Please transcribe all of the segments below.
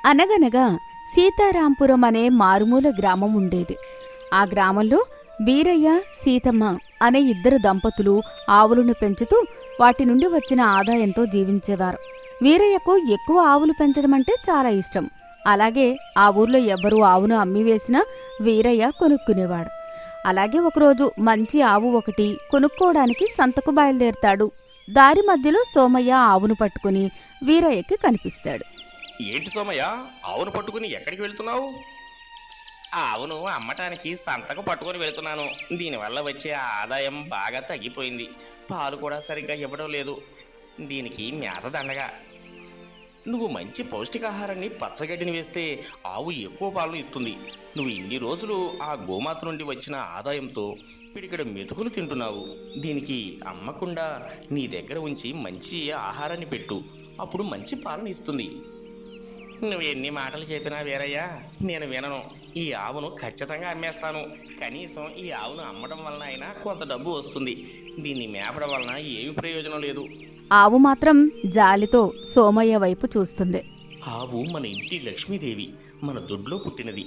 అనగనగా సీతారాంపురం అనే మారుమూల గ్రామం ఉండేది. ఆ గ్రామంలో వీరయ్య, సీతమ్మ అనే ఇద్దరు దంపతులు ఆవులను పెంచుతూ వాటి నుండి వచ్చిన ఆదాయంతో జీవించేవారు. వీరయ్యకు ఎక్కువ ఆవులు పెంచడమంటే చాలా ఇష్టం. అలాగే ఆ ఊర్లో ఎవ్వరూ ఆవును అమ్మివేసినా వీరయ్య కొనుక్కునేవాడు. అలాగే ఒకరోజు మంచి ఆవు ఒకటి కొనుక్కోవడానికి సంతకు బయలుదేరతాడు. దారి మధ్యలో సోమయ్య ఆవును పట్టుకుని వీరయ్యకి కనిపిస్తాడు. ఏంటి సోమయ్య, ఆవును పట్టుకుని ఎక్కడికి వెళ్తున్నావు? ఆవును అమ్మటానికి సంతకు పట్టుకొని వెళ్తున్నాను. దీనివల్ల వచ్చే ఆదాయం బాగా తగ్గిపోయింది. పాలు కూడా సరిగ్గా ఇవ్వడం లేదు. దీనికి మేత దండగా. నువ్వు మంచి పౌష్టికాహారాన్ని పచ్చగడ్డిని వేస్తే ఆవు ఎక్కువ పాలను ఇస్తుంది. నువ్వు ఇన్ని రోజులు ఆ గోమాత నుండి వచ్చిన ఆదాయంతో పిడికెడు మెతుకులు తింటున్నావు. దీనికి అమ్మకుండా నీ దగ్గర ఉంచి మంచి ఆహారాన్ని పెట్టు. అప్పుడు మంచి పాలను ఇస్తుంది. నువ్వు ఎన్ని మాటలు చెప్పినా వీరయ్య, నేను వినను. ఈ ఆవును ఖచ్చితంగా అమ్మేస్తాను. కనీసం ఈ ఆవును అమ్మడం వలన అయినా కొంత డబ్బు వస్తుంది. దీన్ని మేపడం వలన ఏమి ప్రయోజనం లేదు. ఆవు మాత్రం జాలితో సోమయ్య వైపు చూస్తుంది. ఆవు మన ఇంటి లక్ష్మీదేవి, మన దొడ్లో పుట్టినది.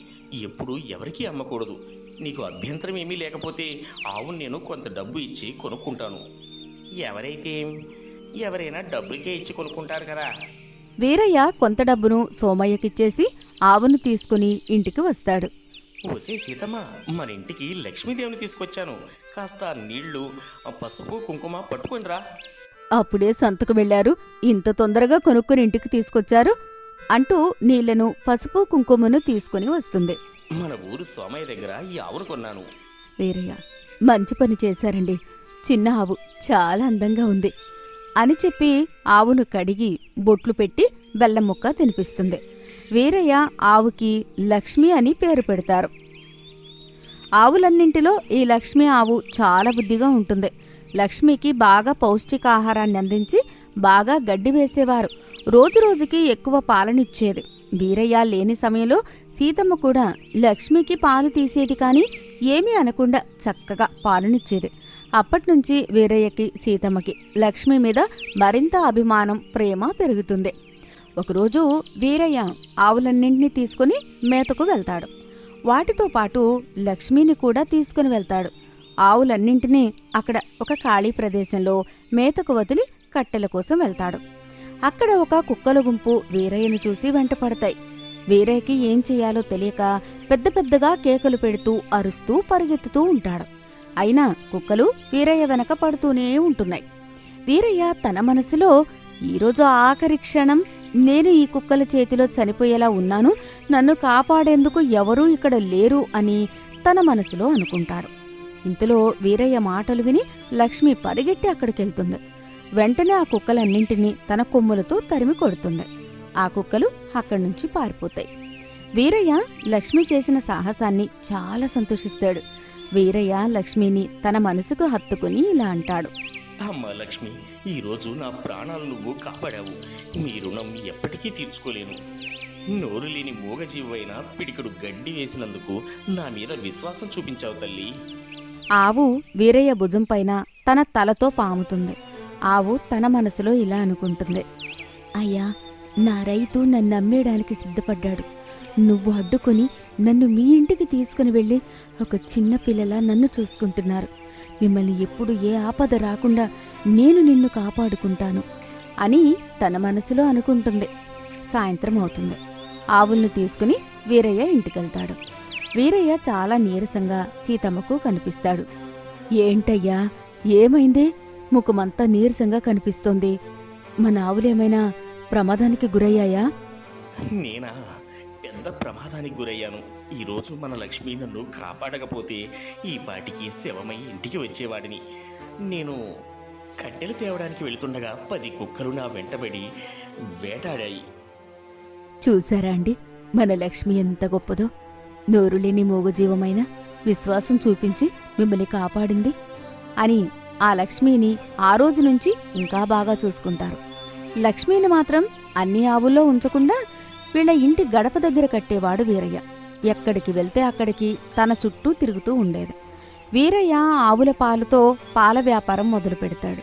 ఎప్పుడు ఎవరికీ అమ్మకూడదు. నీకు అభ్యంతరం ఏమీ లేకపోతే ఆవును నేను కొంత డబ్బు ఇచ్చి కొనుక్కుంటాను. ఎవరైనా డబ్బులకే ఇచ్చి కొనుక్కుంటారు కదా. వీరయ్య కొంత డబ్బును సోమయ్యకిచ్చేసి ఆవును తీసుకుని ఇంటికి వస్తాడు. ఒసే సీతమ్మ, మన ఇంటికి లక్ష్మీదేవిని తీసుకొచ్చాను. కాస్త నీళ్లు, పసుపు, కుంకుమ పట్టుకొనిరా. అప్పుడే సంతకు వెళ్లారు, ఇంత తొందరగా కొనుక్కుని ఇంటికి తీసుకొచ్చారు అంటూ నీళ్లను, పసుపు, కుంకుమను తీసుకుని వస్తుంది. మన ఊరు సోమయ్య దగ్గర ఈ ఆవును కొన్నాను. వీరయ్య, మంచి పని చేశారండి. చిన్న ఆవు చాలా అందంగా ఉంది అని చెప్పి ఆవును కడిగి బొట్లు పెట్టి బెల్లం ముక్క తినిపిస్తుంది. వీరయ్య ఆవుకి లక్ష్మి అని పేరు పెడతారు. ఆవులన్నింటిలో ఈ లక్ష్మి ఆవు చాలా బుద్ధిగా ఉంటుంది. లక్ష్మికి బాగా పౌష్టికాహారాన్ని అందించి బాగా గడ్డి వేసేవారు. రోజురోజుకి ఎక్కువ పాలనిచ్చేది. వీరయ్య లేని సమయంలో సీతమ్మ కూడా లక్ష్మికి పాలు తీసేది, కానీ ఏమీ అనకుండా చక్కగా పాలనిచ్చేది. అప్పట్నుంచి వీరయ్యకి, సీతమ్మకి లక్ష్మి మీద మరింత అభిమానం, ప్రేమ పెరుగుతుంది. ఒకరోజు వీరయ్య ఆవులన్నింటినీ తీసుకుని మేతకు వెళ్తాడు. వాటితో పాటు లక్ష్మిని కూడా తీసుకుని వెళ్తాడు. ఆవులన్నింటినీ అక్కడ ఒక ఖాళీ ప్రదేశంలో మేతకు వదిలి కట్టెల కోసం వెళ్తాడు. అక్కడ ఒక కుక్కల గుంపు వీరయ్యను చూసి వెంటపడతాయి. వీరయ్యకి ఏం చెయ్యాలో తెలియక పెద్ద పెద్దగా కేకలు పెడుతూ అరుస్తూ పరిగెత్తుతూ ఉంటాడు. అయినా కుక్కలు వీరయ్య వెనక పడుతూనే ఉంటున్నాయి. వీరయ్య తన మనసులో, ఈరోజు ఆఖరి క్షణం, నేను ఈ కుక్కల చేతిలో చనిపోయేలా ఉన్నాను, నన్ను కాపాడేందుకు ఎవరూ ఇక్కడ లేరు అని తన మనసులో అనుకుంటాడు. ఇంతలో వీరయ్య మాటలు విని లక్ష్మి పరిగెట్టి అక్కడికెళ్తుంది. వెంటనే ఆ కుక్కలన్నింటినీ తన కొమ్ములతో తరిమి కొడుతుంది. ఆ కుక్కలు అక్కడి నుంచి పారిపోతాయి. వీరయ్య లక్ష్మి చేసిన సాహసాన్ని చాలా సంతోషిస్తాడు. వీరయ్య లక్ష్మిని తన మనసుకు హత్తుకుని ఇలా అంటాడు. అమ్మ లక్ష్మి, ఈరోజు నా ప్రాణాలు నువ్వు కాపాడావు. నీ రుణం ఎప్పటికీ తీర్చుకోలేను. నోరు లేని మూగజీవైన పిడికడు గడ్డి వేసినందుకు నా మీద విశ్వాసం చూపించావు తల్లి. ఆవు వీరయ్య భుజంపైన తన తలతో పాముతుంది. ఆవు తన మనసులో ఇలా అనుకుంటుంది. అయ్యా, నా రైతు నన్ను అమ్మేయడానికి సిద్ధపడ్డాడు. నువ్వు అడ్డుకొని నన్ను మీ ఇంటికి తీసుకుని వెళ్ళి ఒక చిన్న పిల్లలా నన్ను చూసుకుంటున్నారు. మిమ్మల్ని ఎప్పుడు ఏ ఆపద రాకుండా నేను నిన్ను కాపాడుకుంటాను అని తన మనసులో అనుకుంటుంది. సాయంత్రం అవుతుంది. ఆవులను తీసుకుని వీరయ్య ఇంటికెళ్తాడు. వీరయ్య చాలా నీరసంగా సీతమ్మకు కనిపిస్తాడు. ఏంటయ్యా, ఏమైంది? ముఖమంతా నీరసంగా కనిపిస్తోంది. మన ఆవులేమైనా ప్రమాదానికి గురయ్యాయా? నేనా? పెద్ద ప్రమాదానికి గురయ్యాను. ఈరోజు మన లక్ష్మి నన్ను కాపాడకపోతే ఈ పాటికి శవమై ఇంటికి వచ్చేవాడిని. నేను కట్టెలు తేవడానికి వెళుతుండగా 10 కుక్కలు నా వెంటబడి వేటాడాయి. చూశారా అండి, మన లక్ష్మి ఎంత గొప్పదో. నోరులేని మూగజీవమైన విశ్వాసం చూపించి మిమ్మల్ని కాపాడింది అని ఆ లక్ష్మిని ఆ రోజు నుంచి ఇంకా బాగా చూసుకుంటారు. లక్ష్మిని మాత్రం అన్ని ఆవుల్లో ఉంచకుండా వీళ్ళ ఇంటి గడప దగ్గర కట్టేవాడు వీరయ్య. ఎక్కడికి వెళ్తే అక్కడికి తన చుట్టూ తిరుగుతూ ఉండేది. వీరయ్య ఆవుల పాలతో పాల వ్యాపారం మొదలు పెడతాడు.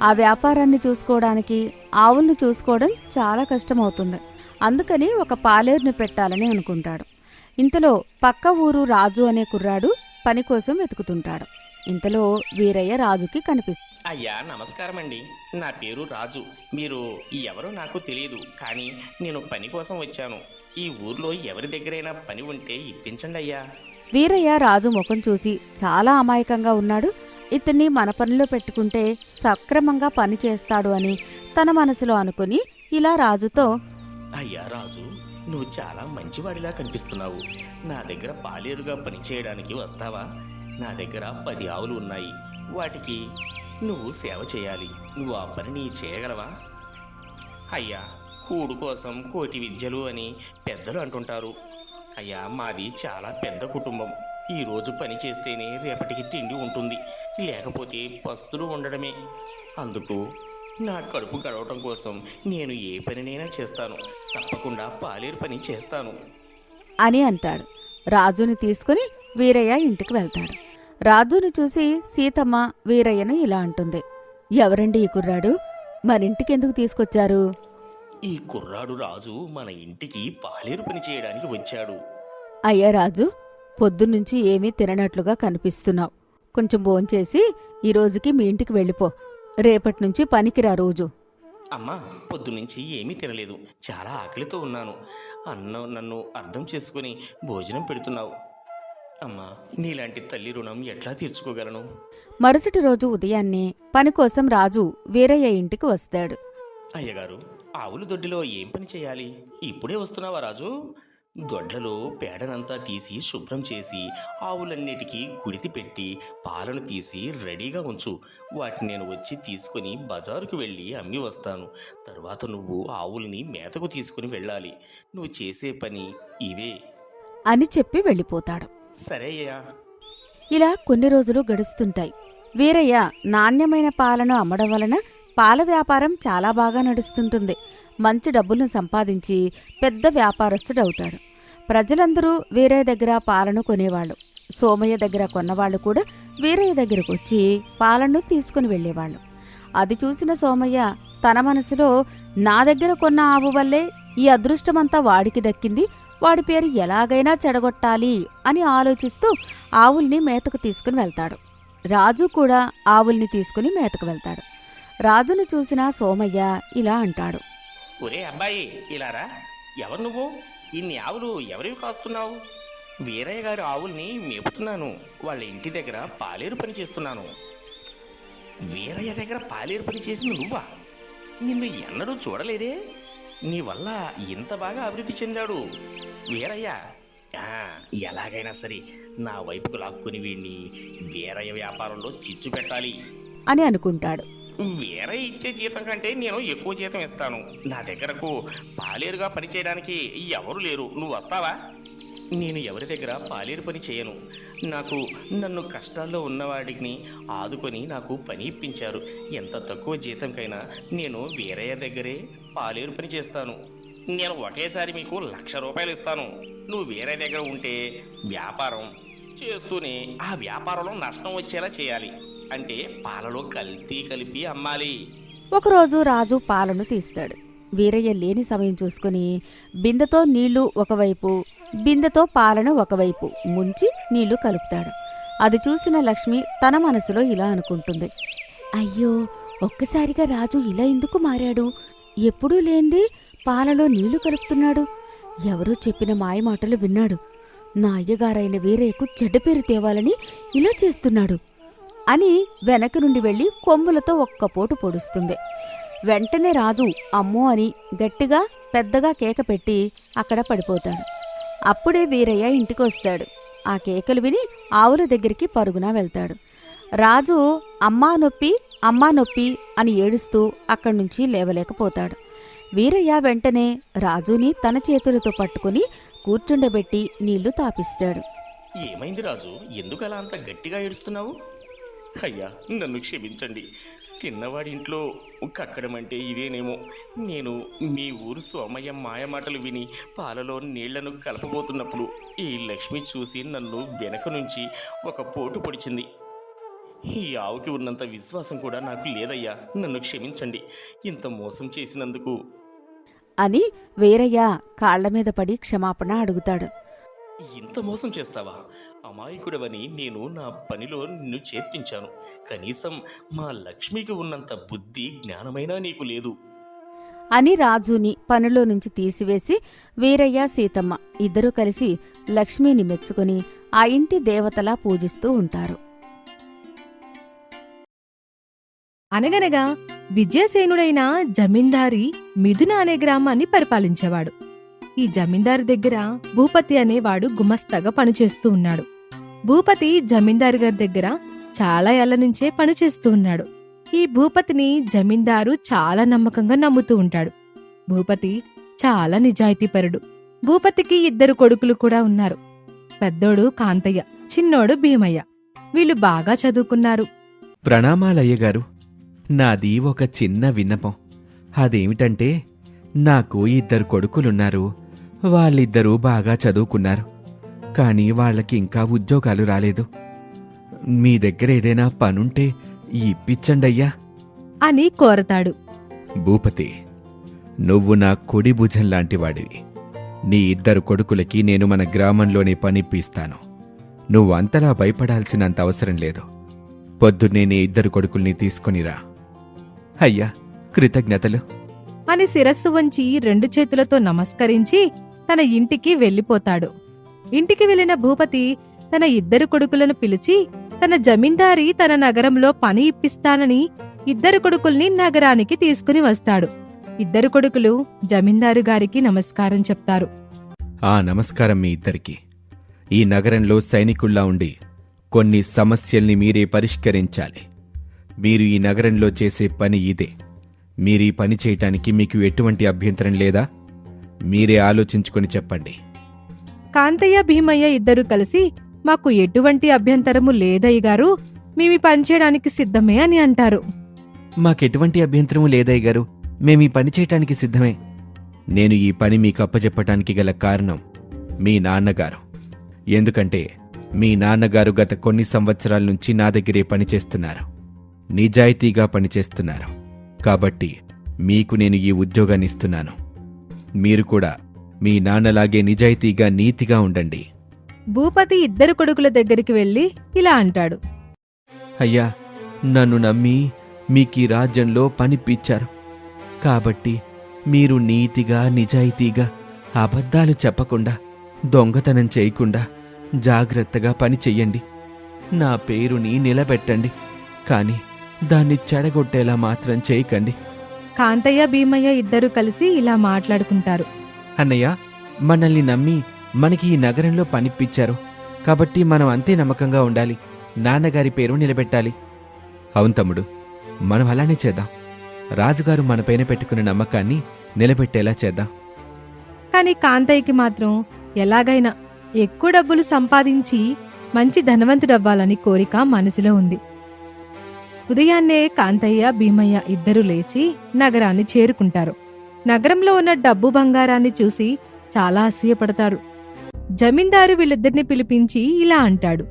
ఆ వ్యాపారాన్ని చూసుకోవడానికి ఆవులను చూసుకోవడం చాలా కష్టమవుతుంది. అందుకని ఒక పాలేరుని పెట్టాలని అనుకుంటాడు. ఇంతలో పక్క ఊరు రాజు అనే కుర్రాడు పని కోసం వెతుకుతుంటాడు. ఇంతలో వీరయ్య రాజుకి కనిపిస్తాడు. అయ్యా నమస్కారం అండి. నా పేరు రాజు. మీరు ఎవరో నాకు తెలియదు, కానీ నేను పని కోసం వచ్చాను. ఈ ఊర్లో ఎవరి దగ్గరైనా పని ఉంటే ఇప్పించండి అయ్యా. వీరయ్య రాజు ముఖం చూసి చాలా అమాయకంగా ఉన్నాడు. ఇతన్ని మన పనిలో పెట్టుకుంటే సక్రమంగా పని చేస్తాడు అని తన మనసులో అనుకుని ఇలా రాజుతో, అయ్యా రాజు, నువ్వు చాలా మంచివాడిలా కనిపిస్తున్నావు. నా దగ్గర పాలేరుగా పని చేయడానికి వస్తావా? నా దగ్గర 10 ఆవులు ఉన్నాయి. వాటికి నువ్వు సేవ చేయాలి. నువ్వు ఆ పనిని చేయగలవా? అయ్యా, కూడు కోసం కోటి విద్యలు అని పెద్దలు అంటుంటారు. అయ్యా, మాది చాలా పెద్ద కుటుంబం. ఈరోజు పని చేస్తేనే రేపటికి తిండి ఉంటుంది, లేకపోతే పస్తులు ఉండడమే. అందుకు నా కడుపు గడవటం కోసం నేను ఏ పనినైనా చేస్తాను. తప్పకుండా పాలేరు పని చేస్తాను అని అంటాడు. రాజుని తీసుకుని వీరయ్య ఇంటికి వెళ్తాడు. రాజును చూసి సీతమ్మ వీరయ్యను ఇలా అంటుంది, ఎవరండి ఈ కుర్రాడు? మరింటికెందుకు తీసుకొచ్చారు? ఈ కుర్రాడు రాజు మన ఇంటికి పాలేరు పని చేయడానికి వచ్చాడు. అయ్యా రాజు, పొద్దున్నుంచి ఏమీ తిననట్లుగా కనిపిస్తున్నావు. కొంచెం భోంచేసి ఈ రోజుకి మీ ఇంటికి వెళ్ళిపో. రేపటినుంచి పనికిరా రోజు. అమ్మా, పొద్దునుంచి ఏమీ తినలేదు. చాలా ఆకలితో ఉన్నాను. నన్ను అర్థం చేసుకుని భోజనం పెడుతున్నావు. అమ్మా, నీలాంటి తల్లి రుణం ఎట్లా తీర్చుకోగలను? మరుసటి రోజు ఉదయాన్నే పని కోసం రాజు వీరయ్య ఇంటికి వస్తాడు. అయ్యగారు, ఆవుల దొడ్డిలో ఏం పని చేయాలి? ఇప్పుడే వస్తున్నావా రాజు? దొడ్లలో పేడనంతా తీసి శుభ్రం చేసి ఆవులన్నిటికీ కుడితి పెట్టి పాలను తీసి రెడీగా ఉంచు. వాటిని నేను వచ్చి తీసుకుని బజారుకు వెళ్ళి అమ్మి వస్తాను. తర్వాత నువ్వు ఆవుల్ని మేతకు తీసుకుని వెళ్ళాలి. నువ్వు చేసే పని ఇవే అని చెప్పి వెళ్ళిపోతాడు. సరే అయ్యా. ఇలా కొన్ని రోజులు గడుస్తుంటాయి. వీరయ్య నాణ్యమైన పాలను అమ్మడం వలన పాల వ్యాపారం చాలా బాగా నడుస్తుంటుంది. మంచి డబ్బులను సంపాదించి పెద్ద వ్యాపారస్తుడవుతాడు. ప్రజలందరూ వీరయ్య దగ్గర పాలను కొనేవాళ్ళు. సోమయ్య దగ్గర కొన్నవాళ్లు కూడా వీరయ్య దగ్గరకు వచ్చి పాలను తీసుకుని వెళ్లేవాళ్లు. అది చూసిన సోమయ్య తన మనసులో, నా దగ్గర కొన్న ఆవు వల్లే ఈ అదృష్టమంతా వాడికి దక్కింది, వాడి పేరు ఎలాగైనా చెడగొట్టాలి అని ఆలోచిస్తూ ఆవుల్ని మేతకు తీసుకుని వెళ్తాడు. రాజు కూడా ఆవుల్ని తీసుకుని మేతకు వెళ్తాడు. రాజును చూసిన సోమయ్య ఇలా అంటాడు, ఒరే అబ్బాయి, ఇలారా. ఎవరు నువ్వు? ఇన్ని ఆవులు ఎవరివి కాస్తున్నావు? వీరయ్య గారి ఆవుల్ని మేపుతున్నాను. వాళ్ళ ఇంటి దగ్గర పాలేరు పని చేస్తున్నాను. వీరయ్య దగ్గర పాలేరు పని చేసింది నువ్వా? నిన్ను ఎన్నడూ చూడలేదే. నీ వల్ల ఇంత బాగా అభివృద్ధి చెందాడు వీరయ్య. ఎలాగైనా సరే నా వైపుకు లాక్కుని వీడిని వీరయ్య వ్యాపారంలో చిచ్చు పెట్టాలి అని అనుకుంటాడు. వీరయ్య ఇచ్చే జీతం కంటే నేను ఎక్కువ జీతం ఇస్తాను. నా దగ్గరకు పాలేరుగా పని చేయడానికి ఎవరు లేరు. నువ్వు వస్తావా? నేను ఎవరి దగ్గర పాలేరు పని చేయను. నన్ను కష్టాల్లో ఉన్నవాడిని ఆదుకొని నాకు పని ఇప్పించారు. ఎంత తక్కువ జీతంకైనా నేను వీరయ్య దగ్గరే పాలేరు పని చేస్తాను. నేను ఒకేసారి మీకు 1,00,000 రూపాయలు ఇస్తాను. నువ్వు వీరయ్య దగ్గర ఉంటే వ్యాపారం చేస్తూనే ఆ వ్యాపారంలో నష్టం వచ్చేలా చేయాలి. అంటే పాలలో కల్తీ కలిపి అమ్మాలి. ఒకరోజు రాజు పాలను తీస్తాడు. వీరయ్య లేని సమయం చూసుకుని బిందెతో నీళ్లు ఒకవైపు, బిందెతో పాలను ఒకవైపు ముంచి నీళ్లు కలుపుతాడు. అది చూసిన లక్ష్మి తన మనసులో ఇలా అనుకుంటుంది, అయ్యో, ఒక్కసారిగా రాజు ఇలా ఎందుకు మారాడు? ఎప్పుడూ లేందే పాలలో నీళ్లు కలుపుతున్నాడు. ఎవరో చెప్పిన మాయమాటలు విన్నాడు. నా అయ్యగారైన వీరయ్యకు చెడ్డ పేరు తేవాలని ఇలా చేస్తున్నాడు అని వెనక నుండి వెళ్లి కొమ్ములతో ఒక్క పోటు పొడుస్తుంది. వెంటనే రాజు అమ్మో అని గట్టిగా పెద్దగా కేక పెట్టి అక్కడ పడిపోతాడు. అప్పుడే వీరయ్య ఇంటికొస్తాడు. ఆ కేకలు విని ఆవుల దగ్గరికి పరుగున వెళ్తాడు. రాజు అమ్మా నొప్పి, అమ్మా నొప్పి అని ఏడుస్తూ అక్కడ్నుంచి లేవలేకపోతాడు. వీరయ్య వెంటనే రాజుని తన చేతులతో పట్టుకుని కూర్చుండబెట్టి నీళ్లు తాపిస్తాడు. ఏమైంది రాజు? ఎందుకు అలా అంత గట్టిగా ఏడుస్తున్నావు? అయ్యా, నన్ను క్షమించండి. తిన్నవాడి ఇంట్లో కక్కడం అంటే ఇదేనేమో. నేను మీ ఊరు సోమయ్య మాయమాటలు విని పాలలో నీళ్లను కలపబోతున్నప్పుడు ఈ లక్ష్మి చూసి నన్ను వెనక నుంచి ఒక పోటు పొడిచింది. ఈ ఆవుకి ఉన్నంత విశ్వాసం కూడా నాకు లేదయ్యా. నన్ను క్షమించండి ఇంత మోసం చేసినందుకు అని వీరయ్య కాళ్ల మీద పడి క్షమాపణ అడుగుతాడు. ఇంత మోసం చేస్తావా? అమాయకుడవని నేను నా పనిలో నిన్ను చేర్పించాను. కనీసం మా లక్ష్మికి ఉన్నంత బుద్ధి జ్ఞానమైనా నీకు లేదు. అని రాజుని పనిలో నుంచి తీసివేసి వీరయ్య సీతమ్మ ఇద్దరూ కలిసి లక్ష్మిని మెచ్చుకుని ఆ ఇంటి దేవతలా పూజిస్తూ ఉంటారు. అనగనగా విజయసేనుడైన జమీందారి మిథున అనే గ్రామాన్ని పరిపాలించేవాడు. ఈ జమీందారు దగ్గర భూపతి అనేవాడు గుమస్తాగా పనిచేస్తూ ఉన్నాడు. భూపతి జమీందారు గారి దగ్గర చాలా ఏళ్ల నుంచే పనిచేస్తూ ఉన్నాడు. ఈ భూపతిని జమీందారు చాలా నమ్మకంగా నమ్ముతూ ఉంటాడు. భూపతి చాలా నిజాయితీపరుడు. భూపతికి 2 కొడుకులు కూడా ఉన్నారు. పెద్దోడు కాంతయ్య, చిన్నోడు భీమయ్య. వీళ్ళు బాగా చదువుకున్నారు. ప్రణామాలయ్యగారు. నాది ఒక చిన్న విన్నపం. అదేమిటంటే, నాకు 2 కొడుకులున్నారు. వాళ్ళిద్దరూ బాగా చదువుకున్నారు. కానీ వాళ్ళకి ఇంకా ఉద్యోగాలు రాలేదు. మీ దగ్గర ఏదైనా పనుంటే ఇప్పించండయ్యా అని కోరతాడు. భూపతి, నువ్వు నా కుడి భుజం లాంటివాడివి. నీ 2 కొడుకులకి నేను మన గ్రామంలోనే పనిప్పిస్తాను. నువ్వు అంతలా భయపడాల్సినంత అవసరం లేదు. పొద్దున్నే నీ 2 కొడుకుల్ని తీసుకొనిరా. అయ్యా, కృతజ్ఞతలు అని శిరస్సు వంచి 2 చేతులతో నమస్కరించి తన ఇంటికి వెళ్ళిపోతాడు. ఇంటికి వెళ్లిన భూపతి తన 2 కొడుకులను పిలిచి తన జమీందారి తన నగరంలో పని ఇప్పిస్తానని 2 కొడుకుల్ని నగరానికి తీసుకుని వస్తాడు. 2 కొడుకులు జమీందారు గారికి నమస్కారం చెప్తారు. ఆ నమస్కారం మీ ఇద్దరికి. ఈ నగరంలో సైనికుల్లా ఉండి కొన్ని సమస్యల్ని మీరే పరిష్కరించాలి. మీరు ఈ నగరంలో చేసే పని ఇదే. మీరీ పని చేయటానికి మీకు ఎటువంటి అభ్యంతరం లేదా? మీరే ఆలోచించుకొని చెప్పండి. కాంతయ్య భీమయ్య 2 కలిసి మాకు ఎటువంటి అభ్యంతరము లేదయ్యగారు, మేమీ పనిచేయడానికి సిద్ధమే అని అంటారు. మాకెటువంటి అభ్యంతరము లేదయ్యగారు, మేమీ పని చేయటానికి సిద్ధమే. నేను ఈ పని మీకు అప్పచెప్పటానికి గల కారణం మీ నాన్నగారు. ఎందుకంటే మీ నాన్నగారు గత కొన్ని సంవత్సరాల నుంచి నా దగ్గరే పనిచేస్తున్నారు. నిజాయితీగా పనిచేస్తున్నారు. కాబట్టి మీకు నేను ఈ ఉద్యోగాన్ని ఇస్తున్నాను. మీరు కూడా మీ నాన్నలాగే నిజాయితీగా నీతిగా ఉండండి. భూపతి 2 కొడుకుల దగ్గరికి వెళ్లి ఇలా అంటాడు. అయ్యా, నన్ను నమ్మి మీకీ రాజ్యంలో పనిప్పించారు. కాబట్టి మీరు నీతిగా నిజాయితీగా అబద్ధాలు చెప్పకుండా దొంగతనం చేయకుండా జాగ్రత్తగా పని చెయ్యండి. నా పేరుని నిలబెట్టండి. కాని దాన్ని చెడగొట్టేలా మాత్రం చేయకండి. కాంతయ్య భీమయ్య 2 కలిసి ఇలా మాట్లాడుకుంటారు. అన్నయ్య, మనల్ని నమ్మి మనకి ఈ నగరంలో పనిప్పించారు. కాబట్టి మనం అంతే నమ్మకంగా ఉండాలి. నాన్నగారి పేరు నిలబెట్టాలి. అవును తమ్ముడు, మనం అలానే చేద్దాం. రాజుగారు మనపైన పెట్టుకున్న నమ్మకాన్ని నిలబెట్టేలా చేద్దాం. కాని కాంతయ్యకి మాత్రం ఎలాగైనా ఎక్కువ డబ్బులు సంపాదించి మంచి ధనవంతుడవ్వాలని కోరిక మనసులో ఉంది. ఉదయాన్నే కాంతయ్య భీమయ్య 2 లేచి నగరాన్ని చేరుకుంటారు. నగరంలో ఉన్న డబ్బు బంగారాన్ని చూసి చాలా అసూయపడతారు. జమీందారు వీళ్ళిద్దరిని పిలిపించి ఇలా అంటాడు.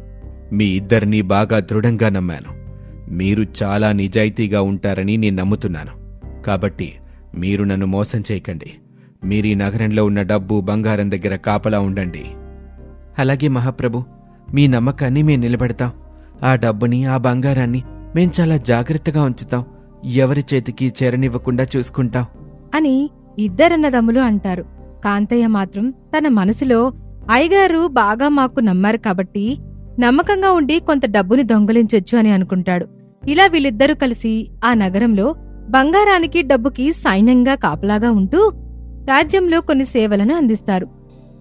మీ ఇద్దరినీ బాగా దృఢంగా నమ్మాను. మీరు చాలా నిజాయితీగా ఉంటారని నేను నమ్ముతున్నాను. కాబట్టి మీరు నన్ను మోసం చేయకండి. మీరీ నగరంలో ఉన్న డబ్బు బంగారం దగ్గర కాపలా ఉండండి. అలాగే మహాప్రభు, మీ నమ్మకాన్ని మేం నిలబెడతాం. ఆ డబ్బుని ఆ బంగారాన్ని మేం చాలా జాగ్రత్తగా ఉంచుతాం. ఎవరి చేతికి చేరనివ్వకుండా చూసుకుంటాం అని 2 అన్నదమ్ములు అంటారు. కాంతయ్య మాత్రం తన మనసులో అయ్యగారు బాగా మాకు నమ్మారు కాబట్టి నమ్మకంగా ఉండి కొంత డబ్బుని దొంగలించొచ్చు అని అనుకుంటాడు. ఇలా వీళ్ళిద్దరూ కలిసి ఆ నగరంలో బంగారానికి డబ్బుకి సైన్యంగా కాపలాగా ఉంటూ రాజ్యంలో కొన్ని సేవలను అందిస్తారు.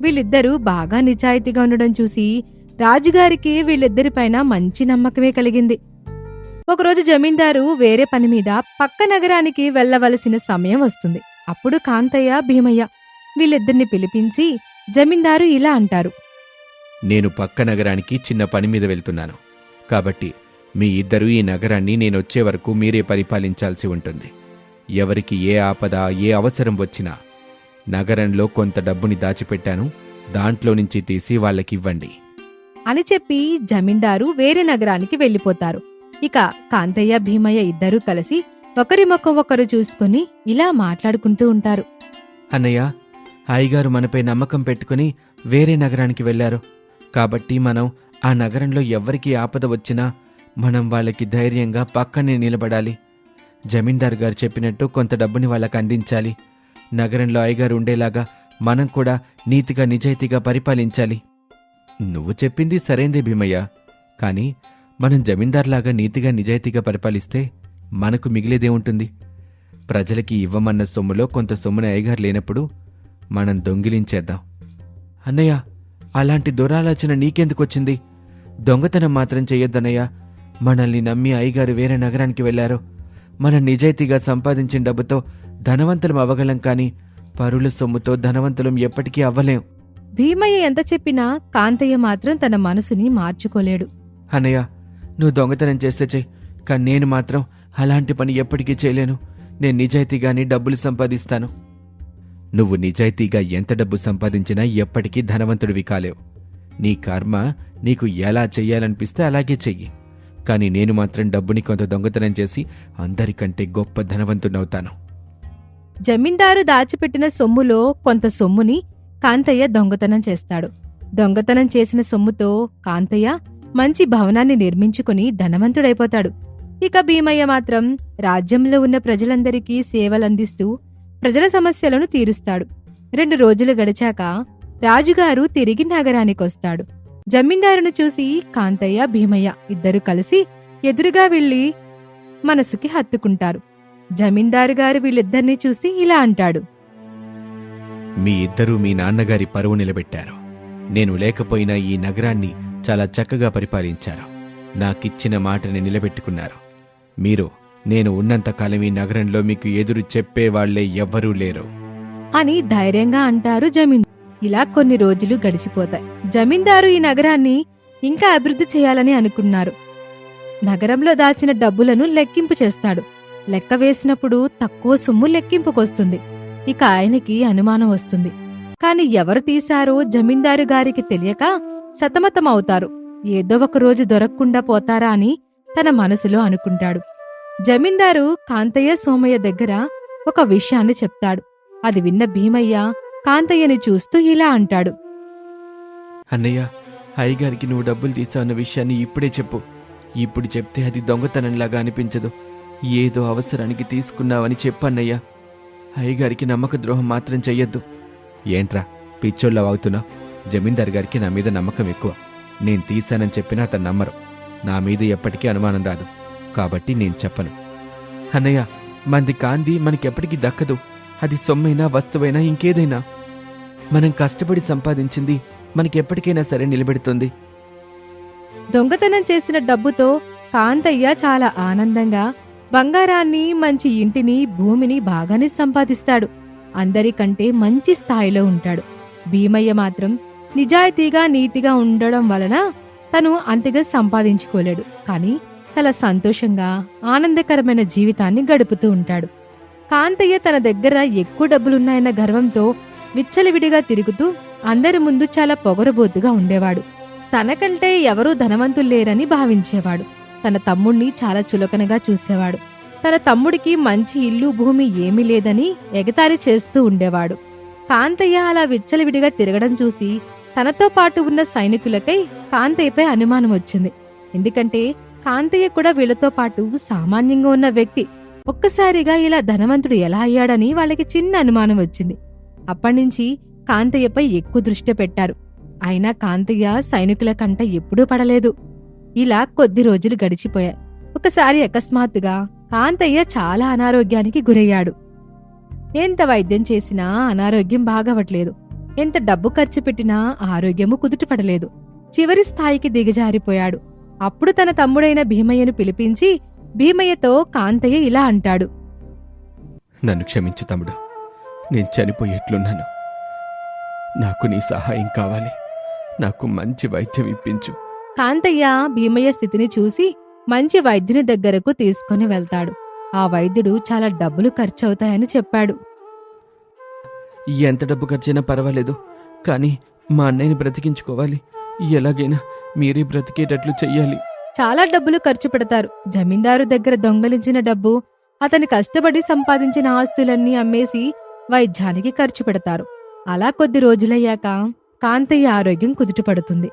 వీళ్ళిద్దరూ బాగా నిజాయితీగా ఉండడం చూసి రాజుగారికి వీళ్ళిద్దరిపైన మంచి నమ్మకమే కలిగింది. ఒకరోజు జమీందారు వేరే పని మీద పక్క నగరానికి వెళ్లవలసిన సమయం వస్తుంది. అప్పుడు కాంతయ్య భీమయ్య వీళ్ళిద్దరిని పిలిపించి జమీందారు ఇలా అంటారు. నేను పక్క నగరానికి చిన్న పని మీద వెళ్తున్నాను. కాబట్టి మీ ఇద్దరూ ఈ నగరాన్ని నేనొచ్చే వరకు మీరే పరిపాలించాల్సి ఉంటుంది. ఎవరికి ఏ ఆపద ఏ అవసరం వచ్చినా నగరంలో కొంత డబ్బుని దాచిపెట్టాను, దాంట్లో నుంచి తీసి వాళ్ళకివ్వండి అని చెప్పి జమీందారు వేరే నగరానికి వెళ్లిపోతారు. ఇక కాంతయ్య భీమయ్య 2 కలిసి ఒకరి ముఖం ఒకరు చూసుకుని ఇలా మాట్లాడుకుంటూ ఉంటారు. అన్నయ్య, అయ్యగారు మనపై నమ్మకం పెట్టుకుని వేరే నగరానికి వెళ్లారు. కాబట్టి మనం ఆ నగరంలో ఎవ్వరికీ ఆపద వచ్చినా మనం వాళ్ళకి ధైర్యంగా పక్కనే నిలబడాలి. జమీందారు గారు చెప్పినట్టు కొంత డబ్బుని వాళ్ళకి అందించాలి. నగరంలో అయ్యగారు ఉండేలాగా మనం కూడా నీతిగా నిజాయితీగా పరిపాలించాలి. నువ్వు చెప్పింది సరైందే భీమయ్య. కానీ మనం జమీందార్లాగా నీతిగా నిజాయితీగా పరిపాలిస్తే మనకు మిగిలేదేముంటుంది? ప్రజలకి ఇవ్వమన్న సొమ్ములో కొంత సొమ్ముని అయ్యగారు లేనప్పుడు మనం దొంగిలించేద్దాం. అన్నయ్య, అలాంటి దురాలోచన నీకెందుకొచ్చింది? దొంగతనం మాత్రం చెయ్యొద్దన్నయ్య. మనల్ని నమ్మి అయ్యగారు వేరే నగరానికి వెళ్లారు. మనం నిజాయితీగా సంపాదించిన డబ్బుతో ధనవంతులం అవ్వగలం, కానీ పరుల సొమ్ముతో ధనవంతులం ఎప్పటికీ అవ్వలేం. భీమయ్య ఎంత చెప్పినా కాంతయ్య మాత్రం తన మనసుని మార్చుకోలేడు. అన్నయ్య, నువ్వు దొంగతనం చేస్తే చెయ్యి, కానీ నేను మాత్రం అలాంటి పని ఎప్పటికీ చేయలేను. నేను నిజాయితీగానే డబ్బులు సంపాదిస్తాను. నువ్వు నిజాయితీగా ఎంత డబ్బు సంపాదించినా ఎప్పటికీ ధనవంతుడివి కాలేవు. నీ కర్మ నీకు ఎలా చెయ్యాలనిపిస్తే అలాగే చెయ్యి. కానీ నేను మాత్రం డబ్బుని కొంత దొంగతనం చేసి అందరికంటే గొప్ప ధనవంతుడవుతాను. జమీందారు దాచిపెట్టిన సొమ్ములో కొంత సొమ్ముని కాంతయ్య దొంగతనం చేస్తాడు. దొంగతనం చేసిన సొమ్ముతో కాంతయ్య మంచి భవనాన్ని నిర్మించుకుని ధనవంతుడైపోతాడు. ఇక భీమయ్య మాత్రం రాజ్యంలో ఉన్న ప్రజలందరికీ సేవలందిస్తూ ప్రజల సమస్యలను తీరుస్తాడు. 2 రోజులు గడిచాక రాజుగారు తిరిగి నగరానికొస్తాడు. జమీందారును చూసి కాంతయ్య, భీమయ్య ఇద్దరు కలిసి ఎదురుగా వెళ్లి మనసుకి హత్తుకుంటారు. జమీందారు గారు వీళ్ళిద్దరినీ చూసి ఇలా అంటాడు. మీ ఇద్దరూ మీ నాన్నగారి పరువు నిలబెట్టారు. నేను లేకపోయినా ఈ నగరాన్ని చాలా చక్కగా పరిపాలించారు. నాకిచ్చిన మాటని నిలబెట్టుకున్నారు. మీరు నేను ఉన్నంతకాలం ఈ నగరంలో మీకు ఎదురు చెప్పేవాళ్లే ఎవ్వరూ లేరు అని ధైర్యంగా అంటారు జమీందారు. ఇలా కొన్ని రోజులు గడిచిపోతాయి. జమీందారు ఈ నగరాన్ని ఇంకా అభివృద్ధి చేయాలని అనుకున్నారు. నగరంలో దాచిన డబ్బులను లెక్కింపు చేస్తాడు. లెక్క వేసినప్పుడు తక్కువ సొమ్ము లెక్కింపుకొస్తుంది. ఇక ఆయనకి అనుమానం వస్తుంది. కాని ఎవరు తీశారో జమీందారు గారికి తెలియక సతమతమవుతారు. ఏదో ఒక రోజు దొరక్కుండా పోతారా అని తన మనసులో అనుకుంటాడు. జమీందారు కాంతయ్య, సోమయ్య దగ్గర ఒక విషయాన్ని చెప్తాడు. అది విన్న భీమయ్య కాంతయ్యని చూస్తూ ఇలా అంటాడు. అన్నయ్య, అయ్యగారికి నువ్వు డబ్బులు తీసావన్న విషయాన్ని ఇప్పుడే చెప్పు. ఇప్పుడు చెప్తే అది దొంగతనంలాగా అనిపించదు. ఏదో అవసరానికి తీసుకున్నావని చెప్పన్నయ్యా. అయ్యగారికి నమ్మక ద్రోహం మాత్రం చెయ్యొద్దు. ఏంట్రా పిచ్చోళ్ళ వాగుతున్నా? జమీందార్ గారికి నా మీద నమ్మకం ఎక్కువ. నేను తీశానని చెప్పినా అతను నమ్మరు. నా మీద ఎప్పటికీ అనుమానం రాదు. కాబట్టి నేను చెప్పను. అన్నయ్య, మంది కాంది మనకెప్పటికీ దక్కదు. అది సొమ్మైనా వస్తువైనా ఇంకేదైనా మనం కష్టపడి సంపాదించింది మనకెప్పటికైనా సరే నిలబెడుతుంది. దొంగతనం చేసిన డబ్బుతో కాంతయ్య చాలా ఆనందంగా బంగారాన్ని, మంచి ఇంటిని, భూమిని బాగానే సంపాదిస్తాడు. అందరికంటే మంచి స్థాయిలో ఉంటాడు. భీమయ్య మాత్రం నిజాయితీగా, నీతిగా ఉండడం వలన తను అంతగా సంపాదించుకోలేడు. కానీ చాలా సంతోషంగా, ఆనందకరమైన జీవితాన్ని గడుపుతూ ఉంటాడు. కాంతయ్య తన దగ్గర ఎక్కువ డబ్బులున్నాయన్న గర్వంతో విచ్చలవిడిగా తిరుగుతూ అందరి ముందు చాలా పొగరబోతుగా ఉండేవాడు. తనకంటే ఎవరూ ధనవంతుల్లేరని భావించేవాడు. తన తమ్ముణ్ణి చాలా చులకనగా చూసేవాడు. తన తమ్ముడికి మంచి ఇల్లు, భూమి ఏమీ లేదని ఎగతాళి చేస్తూ ఉండేవాడు. కాంతయ్య అలా విచ్చలవిడిగా తిరగడం చూసి తనతో పాటు ఉన్న సైనికులకై కాంతయ్యపై అనుమానం వచ్చింది. ఎందుకంటే కాంతయ్య కూడా వీళ్లతో పాటు సామాన్యంగా ఉన్న వ్యక్తి. ఒక్కసారిగా ఇలా ధనవంతుడు ఎలా అయ్యాడని వాళ్ళకి చిన్న అనుమానం వచ్చింది. అప్పటినుంచి కాంతయ్యపై ఎక్కువ దృష్టి పెట్టారు. అయినా కాంతయ్య సైనికుల కంట ఎప్పుడూ పడలేదు. ఇలా కొద్ది రోజులు గడిచిపోయాయి. ఒకసారి అకస్మాత్తుగా కాంతయ్య చాలా అనారోగ్యానికి గురయ్యాడు. ఎంత వైద్యం చేసినా అనారోగ్యం బాగవట్లేదు. ఎంత డబ్బు ఖర్చు పెట్టినా ఆరోగ్యము కుదుటపడలేదు. చివరి స్థాయికి దిగజారిపోయాడు. అప్పుడు తన తమ్ముడైన భీమయ్యను పిలిపించి భీమయ్యతో కాంతయ్య ఇలా అంటాడు. నన్ను క్షమించు తమ్ముడు. నేను చనిపోయేట్లున్నాను. నాకు నీ సహాయం కావాలి. నాకు మంచి వైద్యం ఇప్పించు. కాంతయ్య భీమయ్య స్థితిని చూసి మంచి వైద్యుని దగ్గరకు తీసుకుని వెళ్తాడు. ఆ వైద్యుడు చాలా డబ్బులు ఖర్చవుతాయని చెప్పాడు. ఎంత డబ్బు ఖర్చైనా పర్వాలేదు, కానీ మా అన్నయ్యని బ్రతికించుకోవాలి. ఎలాగైనా మీరే బ్రతికేటట్లు చెయ్యాలి. చాలా డబ్బులు ఖర్చు పెడతారు. జమీందారు దగ్గర దొంగలించిన డబ్బు, అతని కష్టపడి సంపాదించిన ఆస్తులన్నీ అమ్మేసి వైద్యానికి ఖర్చు పెడతారు. అలా కొద్ది రోజులయ్యాక కాంతయ్య ఆరోగ్యం కుదుటపడుతుంది.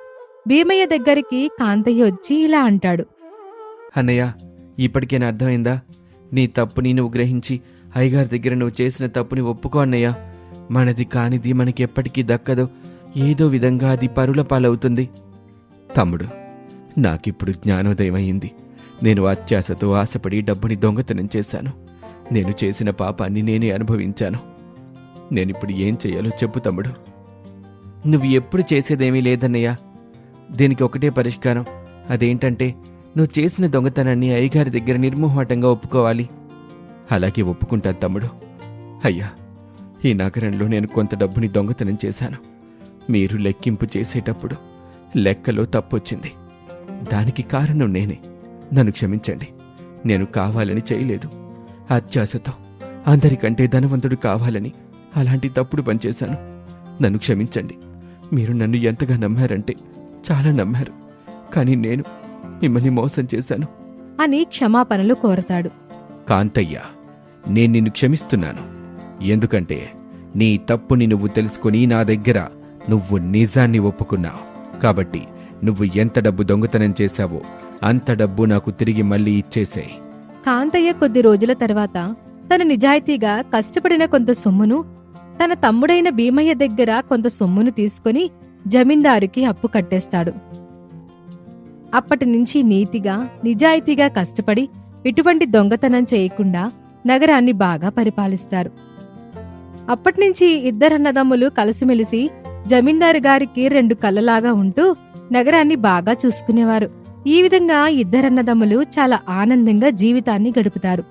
భీమయ్య దగ్గరికి కాంతయ్య వచ్చి ఇలా అంటాడు. అన్నయ్య, ఇప్పటికైనా అర్థమైందా? నీ తప్పుని నువ్వు గ్రహించి అయ్యగారి దగ్గర నువ్వు చేసిన తప్పుని ఒప్పుకో అన్నయ్య. మనది కానిది మనకి ఎప్పటికీ దక్కదు. ఏదో విధంగా అది పరుల పాలవుతుంది. తమ్ముడు, నాకిప్పుడు జ్ఞానోదయం అయింది. నేను అత్యాశతో ఆశపడి డబ్బుని దొంగతనం చేశాను. నేను చేసిన పాపాన్ని నేనే అనుభవించాను. నేనిప్పుడు ఏం చెయ్యాలో చెప్పు తమ్ముడు. నువ్వు ఎప్పుడు చేసేదేమీ లేదన్నయ్య. దీనికి ఒకటే పరిష్కారం. అదేంటంటే నువ్వు చేసిన దొంగతనాన్ని అయ్యగారి దగ్గర నిర్మోహాటంగా ఒప్పుకోవాలి. అలాగే ఒప్పుకుంటాను తమ్ముడు. అయ్యా, ఈ నగరంలో నేను కొంత డబ్బుని దొంగతనం చేశాను. మీరు లెక్కింపు చేసేటప్పుడు లెక్కలో తప్పొచ్చింది. దానికి కారణం నేనే. నన్ను క్షమించండి. నేను కావాలని చేయలేదు. అత్యాశతో అందరికంటే ధనవంతుడు కావాలని అలాంటి తప్పుడు పనిచేశాను. నన్ను క్షమించండి. మీరు నన్ను ఎంతగా నమ్మారంటే చాలా నమ్మారు. కానీ నేను మిమ్మల్ని మోసం చేశాను అని క్షమాపణలు కోరతాడు. కాంతయ్య, నేను నిన్ను క్షమిస్తున్నాను. ఎందుకంటే నీ తప్పుని నువ్వు తెలుసుకుని నా దగ్గర నువ్వు నిజాన్ని ఒప్పుకున్నావు. కాబట్టి నువ్వు ఎంత డబ్బు దొంగతనం చేశావో అంత డబ్బు నాకు తిరిగి మళ్ళీ ఇచ్చేసేయ్. కాంతయ్య కొద్ది రోజుల తర్వాత తన నిజాయితీగా కష్టపడిన కొంత సొమ్మును, తన తమ్ముడైన భీమయ్య దగ్గర కొంత సొమ్మును తీసుకుని జమీందారుకి అప్పు కట్టేస్తాడు. అప్పటినుంచి నీతిగా నిజాయితీగా కష్టపడి ఎటువంటి దొంగతనం చేయకుండా నగరాన్ని బాగా పరిపాలిస్తారు. అప్పటినుంచి ఇద్దరన్నదమ్ములు కలిసిమెలిసి జమీందారు గారికి 2 కళ్ళలాగా ఉంటూ నగరాన్ని బాగా చూసుకునేవారు. ఈ విధంగా ఇద్దరన్నదమ్ములు చాలా ఆనందంగా జీవితాన్ని గడుపుతారు.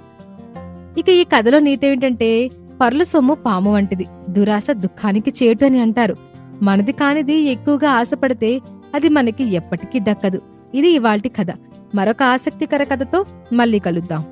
ఇక ఈ కథలో నీతేమిటంటే, పరుల సొమ్ము పాము వంటిది, దురాశ దుఃఖానికి చేటు అని అంటారు. మనది కానిది ఎక్కువగా ఆశపడితే అది మనకి ఎప్పటికీ దక్కదు. ఇది ఇవాల్టి కథ. మరొక ఆసక్తికర కథతో మళ్ళీ కలుద్దాం.